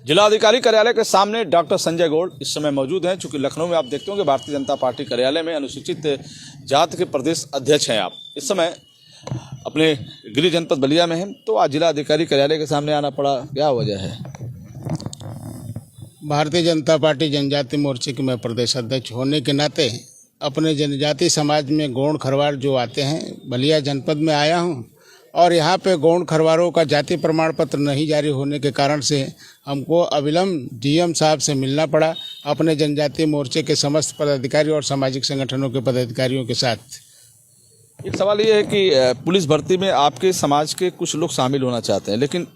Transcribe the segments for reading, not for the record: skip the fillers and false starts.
जिलाधिकारी कार्यालय के सामने डॉक्टर संजय गौड़ इस समय मौजूद हैं। चूंकि लखनऊ में आप देखते होंगे भारतीय जनता पार्टी कार्यालय में अनुसूचित जाति के प्रदेश अध्यक्ष हैं आप। इस समय अपने गृह जनपद बलिया में हैं, तो आज जिलाधिकारी कार्यालय के सामने आना पड़ा, क्या वजह है? भारतीय जनता पार्टी जनजाति मोर्चे के मैं प्रदेश अध्यक्ष होने के नाते अपने जनजाति समाज में गौड़ खरवार जो आते हैं, बलिया जनपद में आया हूं और यहाँ पे गौड़ खरवारों का जाति प्रमाण पत्र नहीं जारी होने के कारण से हमको अविलंब डीएम साहब से मिलना पड़ा, अपने जनजाति मोर्चे के समस्त पदाधिकारी और सामाजिक संगठनों के पदाधिकारियों के साथ। एक सवाल ये है कि पुलिस भर्ती में आपके समाज के कुछ लोग शामिल होना चाहते हैं, लेकिन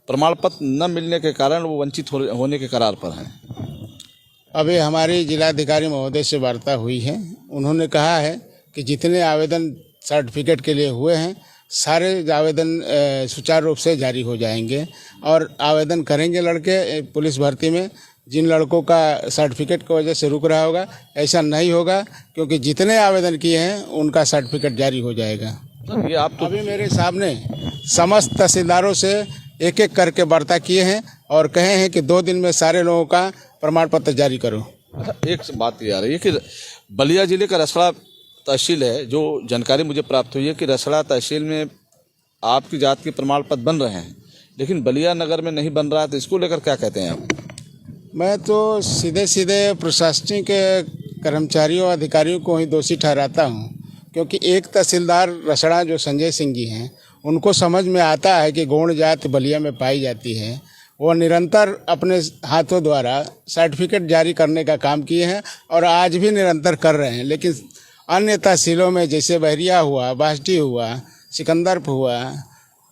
प्रमाण पत्र न मिलने के कारण वो वंचित होने के करार पर हैं। अभी हमारी जिलाधिकारी महोदय से वार्ता हुई है, उन्होंने कहा है कि जितने आवेदन सर्टिफिकेट के लिए हुए हैं सारे आवेदन सुचारू रूप से जारी हो जाएंगे और आवेदन करेंगे लड़के पुलिस भर्ती में। जिन लड़कों का सर्टिफिकेट की वजह से रुक रहा होगा, ऐसा नहीं होगा, क्योंकि जितने आवेदन किए हैं उनका सर्टिफिकेट जारी हो जाएगा। ये आप तो अभी मेरे सामने समस्त तहसीलदारों से एक एक करके वार्ता किए हैं और कहे हैं कि 2 दिन में सारे लोगों का प्रमाण पत्र जारी करो। अच्छा, एक बात ये आ रही है कि बलिया जिले का रसड़ा तहसील है, जो जानकारी मुझे प्राप्त हुई है कि रसड़ा तहसील में आपकी जात के प्रमाण पत्र बन रहे हैं, लेकिन बलिया नगर में नहीं बन रहा है, तो इसको लेकर क्या कहते हैं आप? मैं तो सीधे सीधे प्रशासनिक कर्मचारियों अधिकारियों को ही दोषी ठहराता हूं, क्योंकि एक तहसीलदार रसड़ा जो संजय सिंह जी हैं, उनको समझ में आता है कि गौड़ जात बलिया में पाई जाती है। वो निरंतर अपने हाथों द्वारा सर्टिफिकेट जारी करने का काम किए हैं और आज भी निरंतर कर रहे हैं। लेकिन अन्य तहसीलों में जैसे बहरिया हुआ, बास्टी हुआ, सिकंदरपुर हुआ,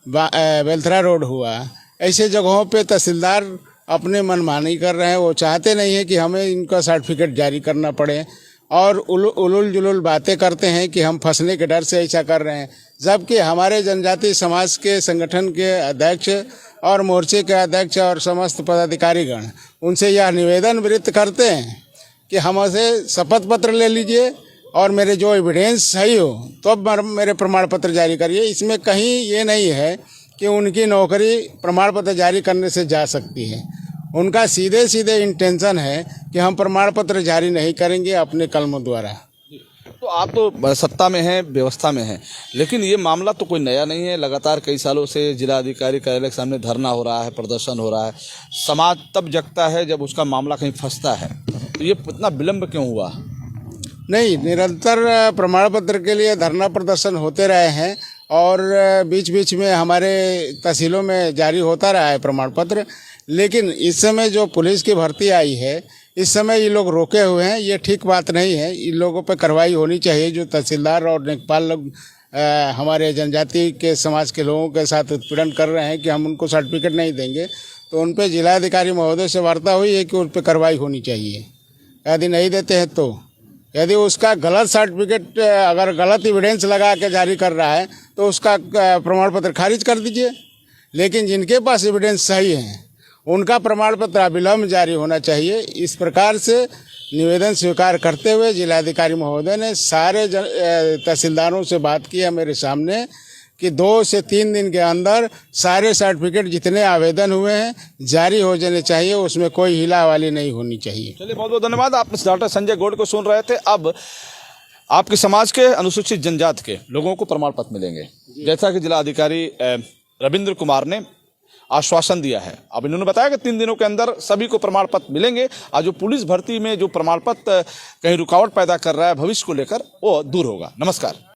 बेलथरा रोड हुआ, ऐसे जगहों पे तहसीलदार अपने मनमानी कर रहे हैं। वो चाहते नहीं है कि हमें इनका सर्टिफिकेट जारी करना पड़े और उलुल जुलुल बातें करते हैं कि हम फंसने के डर से ऐसा कर रहे हैं, जबकि हमारे जनजाति समाज के संगठन के अध्यक्ष और मोर्चे के अध्यक्ष और समस्त पदाधिकारीगण उनसे यह निवेदन विरत करते हैं कि हमसे शपथ पत्र ले लीजिए और मेरे जो एविडेंस सही हो तो मेरे प्रमाण पत्र जारी करिए। इसमें कहीं ये नहीं है कि उनकी नौकरी प्रमाण पत्र जारी करने से जा सकती है। उनका सीधे सीधे इंटेंशन है कि हम प्रमाण पत्र जारी नहीं करेंगे अपने कलमों द्वारा। तो आप तो सत्ता में हैं, व्यवस्था में हैं, लेकिन ये मामला तो कोई नया नहीं है। लगातार कई सालों से जिलाधिकारी कार्यालय के सामने धरना हो रहा है, प्रदर्शन हो रहा है। समाज तब जगता है जब उसका मामला कहीं फंसता है, तो ये इतना विलम्ब क्यों हुआ? नहीं, निरंतर प्रमाण पत्र के लिए धरना प्रदर्शन होते रहे हैं और बीच बीच में हमारे तहसीलों में जारी होता रहा है प्रमाण पत्र। लेकिन इस समय जो पुलिस की भर्ती आई है, इस समय ये लोग रोके हुए हैं, ये ठीक बात नहीं है। इन लोगों पर कार्रवाई होनी चाहिए। जो तहसीलदार और लेखपाल लोग हमारे जनजाति के समाज के लोगों के साथ उत्पीड़न कर रहे हैं कि हम उनको सर्टिफिकेट नहीं देंगे, तो उन पर जिलाधिकारी महोदय से वार्ता हुई है कि उन पर कार्रवाई होनी चाहिए। यदि नहीं देते हैं तो यदि उसका गलत सर्टिफिकेट अगर गलत एविडेंस लगा के जारी कर रहा है तो उसका प्रमाण पत्र खारिज कर दीजिए। लेकिन जिनके पास एविडेंस सही है उनका प्रमाण पत्र अविलंब जारी होना चाहिए। इस प्रकार से निवेदन स्वीकार करते हुए जिलाधिकारी महोदय ने सारे तहसीलदारों से बात की है मेरे सामने कि 2 से 3 दिन के अंदर सारे सर्टिफिकेट जितने आवेदन हुए हैं जारी हो जाने चाहिए, उसमें कोई हिलावाली नहीं होनी चाहिए। चलिए, बहुत बहुत धन्यवाद। आप डॉक्टर संजय गौड़ को सुन रहे थे। अब आपके समाज के अनुसूचित जनजाति के लोगों को प्रमाण पत्र मिलेंगे, जैसा कि जिलाधिकारी रविंद्र कुमार ने आश्वासन दिया है। अब इन्होंने बताया कि 3 दिनों के अंदर सभी को प्रमाण पत्र मिलेंगे। आज जो पुलिस भर्ती में जो प्रमाण पत्र कहीं रुकावट पैदा कर रहा है भविष्य को लेकर, वो दूर होगा। नमस्कार।